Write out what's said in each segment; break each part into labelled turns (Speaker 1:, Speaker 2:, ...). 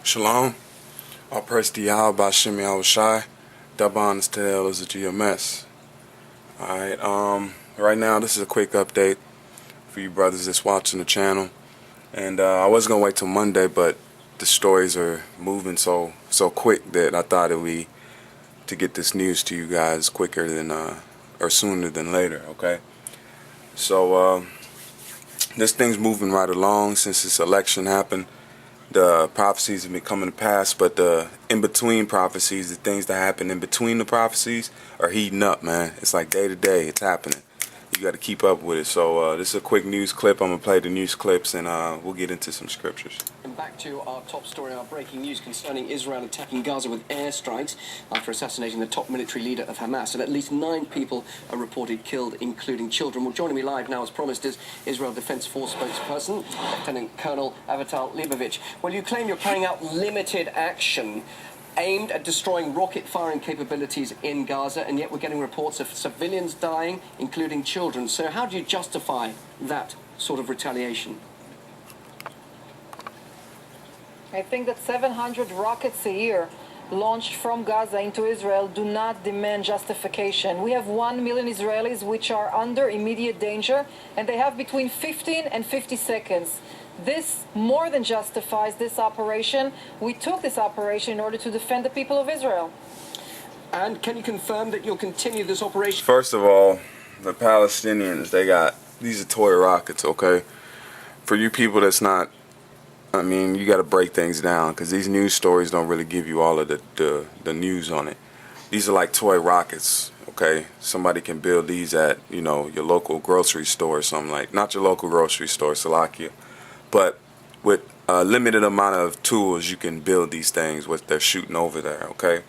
Speaker 1: Shalom. All praise to Yahweh by Shemi Awashai. Daban is tell is a GMS. Alright, right now this is a quick update for you brothers that's watching the channel. And I was gonna wait till Monday, but the stories are moving so quick that I thought it would be to get this news to you guys quicker than or sooner than later, okay? So this thing's moving right along since this election happened. The prophecies have been coming to pass, but the in-between prophecies, the things that happen in between the prophecies are heating up, man. It's like day to day, it's happening. You got to keep up with it. So this is a quick news clip. I'm going to play the news clips, and we'll get into some scriptures.
Speaker 2: And back to our top story, our breaking news concerning Israel attacking Gaza with airstrikes after assassinating the top military leader of Hamas. And at least 9 people are reported killed, including children. Well, joining me live now, as promised, is Israel Defense Force spokesperson, Lieutenant Colonel Avital Leibovich. Well, you claim you're carrying out limited action aimed at destroying rocket firing capabilities in Gaza, and yet we're getting reports of civilians dying, including children. So how do you justify that sort of retaliation?
Speaker 3: I think that 700 rockets a year launched from Gaza into Israel do not demand justification. We have 1 million Israelis which are under immediate danger, and they have between 15 and 50 seconds. This more than justifies this operation. We took this operation in order to defend the people of Israel.
Speaker 2: And can you confirm that you'll continue this operation?
Speaker 1: First of all, the Palestinians, these are toy rockets, okay? For you people that's not, I mean, you got to break things down because these news stories don't really give you all of the news on it. These are like toy rockets, okay? Somebody can build these at, you know, your local grocery store or something like, not your local grocery store, Salakia. But with a limited amount of tools, you can build these things, what they're shooting over there, okay?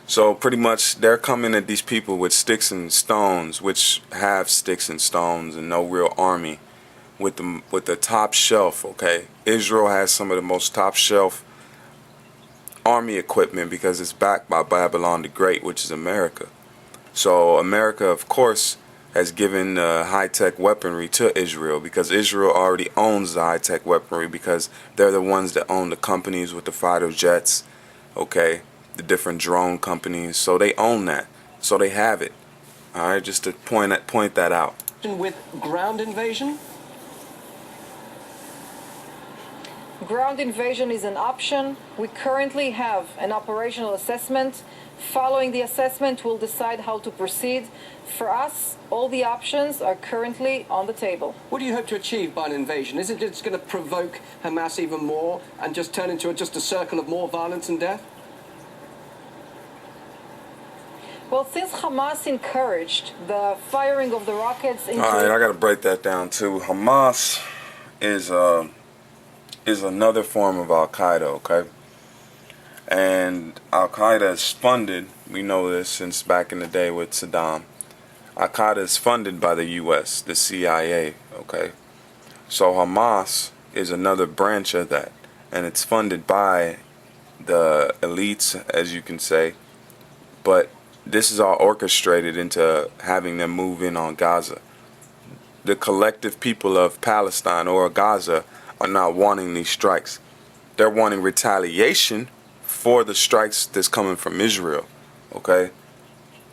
Speaker 1: So pretty much they're coming at these people with sticks and stones, which have sticks and stones and no real army, with the top shelf, okay? Israel has some of the most top shelf army equipment because it's backed by Babylon the Great, which is America. So America, of course, has given high-tech weaponry to Israel because Israel already owns the high-tech weaponry because they're the ones that own the companies with the fighter jets, okay, the different drone companies. So they own that. So they have it. All right, just to point that out.
Speaker 2: With ground invasion?
Speaker 3: Ground invasion is an option. We currently have an operational assessment. Following the assessment, we'll decide how to proceed. For us, all the options are currently on the table.
Speaker 2: What do you hope to achieve by an invasion? Is it just going to provoke Hamas even more and just turn into just a circle of more violence and death?
Speaker 3: Well, since Hamas encouraged the firing of the rockets into...
Speaker 1: All right, I got to break that down too. Hamas is another form of Al-Qaeda, okay? And Al-Qaeda is funded, we know this since back in the day with Saddam. Al-Qaeda is funded by the U.S., the CIA, okay? So Hamas is another branch of that, and it's funded by the elites, as you can say. But this is all orchestrated into having them move in on Gaza. The collective people of Palestine or Gaza are not wanting these strikes. They're wanting retaliation for the strikes that's coming from Israel, okay?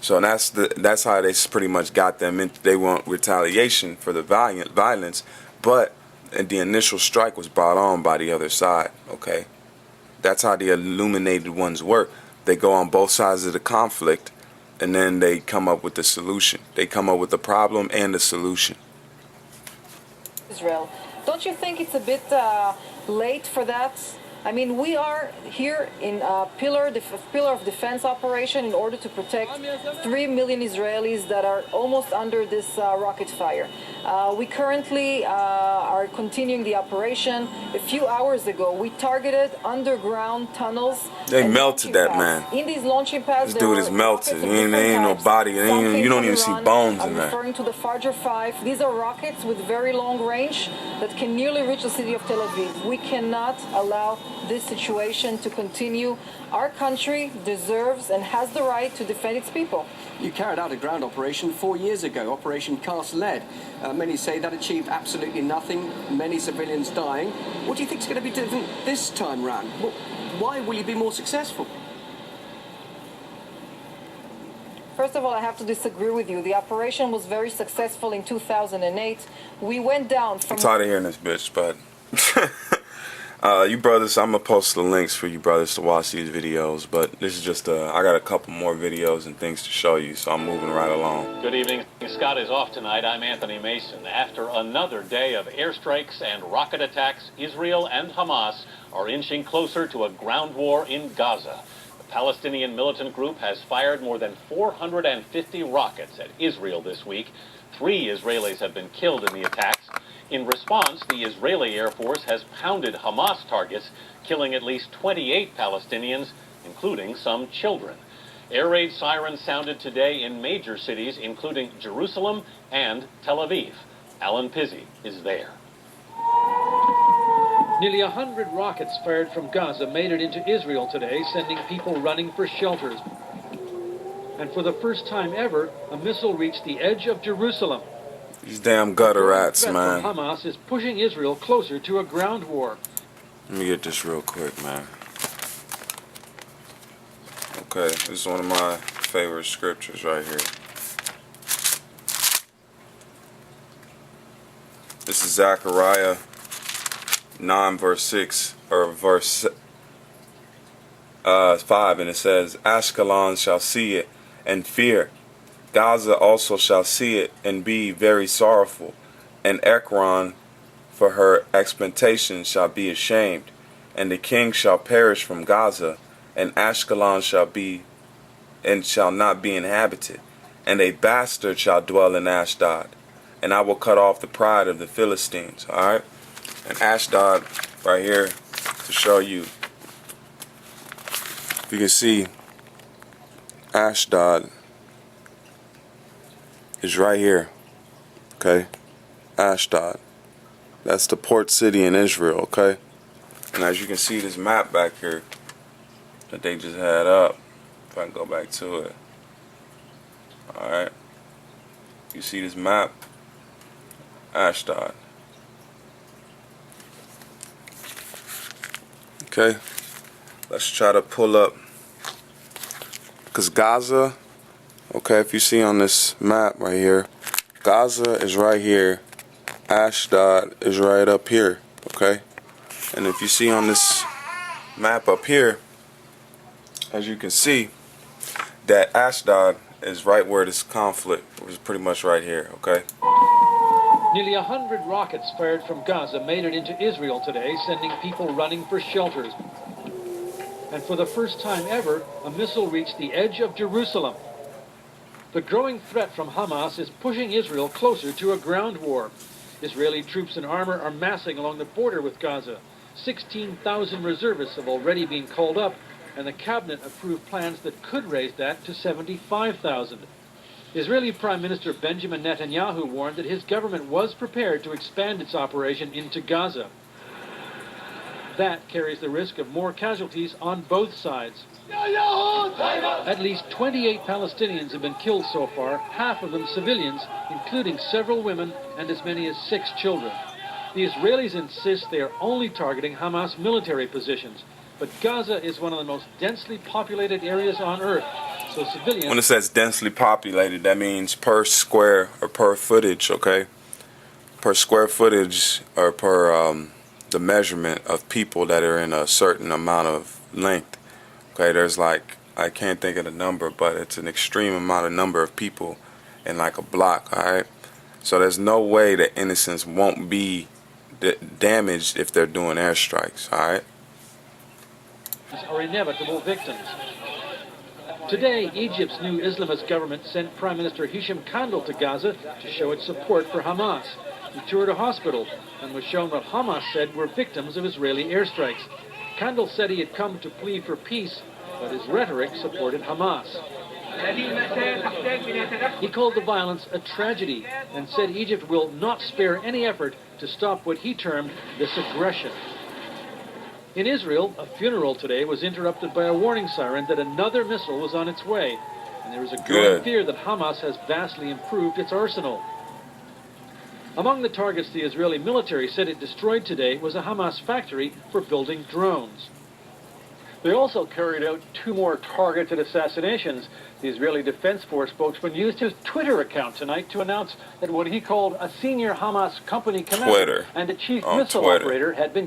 Speaker 1: So that's how they pretty much got them in. They want retaliation for the violence, but the initial strike was brought on by the other side, okay? That's how the illuminated ones work. They go on both sides of the conflict, and then they come up with the solution. They come up with the problem and the solution.
Speaker 3: Israel. Don't you think it's a bit late for that? I mean, we are here in a pillar of defense operation in order to protect 3 million Israelis that are almost under this rocket fire. We currently are continuing the operation. A few hours ago, we targeted underground tunnels.
Speaker 1: They melted that
Speaker 3: pads.
Speaker 1: man.
Speaker 3: In these launching pads,
Speaker 1: this dude is melted. There ain't no body. You don't even see bones in there.
Speaker 3: Referring to the Fajr 5, these are rockets with very long range that can nearly reach the city of Tel Aviv. We cannot allow this situation to continue. Our country deserves and has the right to defend its people.
Speaker 2: You carried out a ground operation 4 years ago, Operation Cast Lead. Many say that achieved absolutely nothing, many civilians dying. What do you think is going to be different this time round? Why will you be more successful?
Speaker 3: First of all, I have to disagree with you. The operation was very successful in 2008. We went down from...
Speaker 1: I'm tired of hearing this bitch, but... you brothers, I'm going to post the links for you brothers to watch these videos, but this is just, I got a couple more videos and things to show you, so I'm moving right along.
Speaker 4: Good evening. Scott is off tonight. I'm Anthony Mason. After another day of airstrikes and rocket attacks, Israel and Hamas are inching closer to a ground war in Gaza. The Palestinian militant group has fired more than 450 rockets at Israel this week. 3 Israelis have been killed in the attacks. In response, the Israeli Air Force has pounded Hamas targets, killing at least 28 Palestinians, including some children. Air raid sirens sounded today in major cities, including Jerusalem and Tel Aviv. Alan Pizzi is there.
Speaker 5: Nearly 100 rockets fired from Gaza made it into Israel today, sending people running for shelters. And for the first time ever, a missile reached the edge of Jerusalem.
Speaker 1: These damn gutter rats,
Speaker 5: The threat
Speaker 1: man.
Speaker 5: from Hamas is pushing Israel closer to a ground war.
Speaker 1: Let me get this real quick, man. Okay, this is one of my favorite scriptures right here. This is Zechariah 9 verse 6, or verse 5, and it says, Ashkelon shall see it and fear. Gaza also shall see it and be very sorrowful, and Ekron for her expectation shall be ashamed, and the king shall perish from Gaza, and Ashkelon shall be and shall not be inhabited, and a bastard shall dwell in Ashdod, and I will cut off the pride of the Philistines. Alright? And Ashdod right here to show you. You can see Ashdod is right here. Okay? Ashdod. That's the port city in Israel, okay? And as you can see this map back here that they just had up, if I can go back to it. Alright. You see this map? Ashdod. Okay. Let's try to pull up. Because Gaza, okay, if you see on this map right here, Gaza is right here. Ashdod is right up here, okay? And if you see on this map up here, as you can see, that Ashdod is right where this conflict was, pretty much right here, okay?
Speaker 5: Nearly 100 rockets fired from Gaza made it into Israel today, sending people running for shelters. And for the first time ever, a missile reached the edge of Jerusalem. The growing threat from Hamas is pushing Israel closer to a ground war. Israeli troops and armor are massing along the border with Gaza. 16,000 reservists have already been called up, and the cabinet approved plans that could raise that to 75,000. Israeli Prime Minister Benjamin Netanyahu warned that his government was prepared to expand its operation into Gaza. That carries the risk of more casualties on both sides. At least 28 Palestinians have been killed so far, half of them civilians, including several women and as many as 6 children. The Israelis insist they are only targeting Hamas military positions, but Gaza is one of the most densely populated areas on Earth, so civilians...
Speaker 1: When it says densely populated, that means per square or per footage, okay? Per square footage or per the measurement of people that are in a certain amount of length. Okay, there's like, I can't think of the number, but it's an extreme amount of number of people in like a block, alright? So there's no way that innocents won't be damaged if they're doing airstrikes, alright?
Speaker 5: ...are inevitable victims. Today, Egypt's new Islamist government sent Prime Minister Hisham Kandil to Gaza to show its support for Hamas. He toured a hospital and was shown what Hamas said were victims of Israeli airstrikes. Kandil said he had come to plead for peace, but his rhetoric supported Hamas. He called the violence a tragedy and said Egypt will not spare any effort to stop what he termed this aggression. In Israel, a funeral today was interrupted by a warning siren that another missile was on its way. And there is a growing fear that Hamas has vastly improved its arsenal. Among the targets the Israeli military said it destroyed today was a Hamas factory for building drones. They also carried out 2 more targeted assassinations. The Israeli Defense Force spokesman used his Twitter account tonight to announce that what he called a senior Hamas company commander and a chief missile operator had been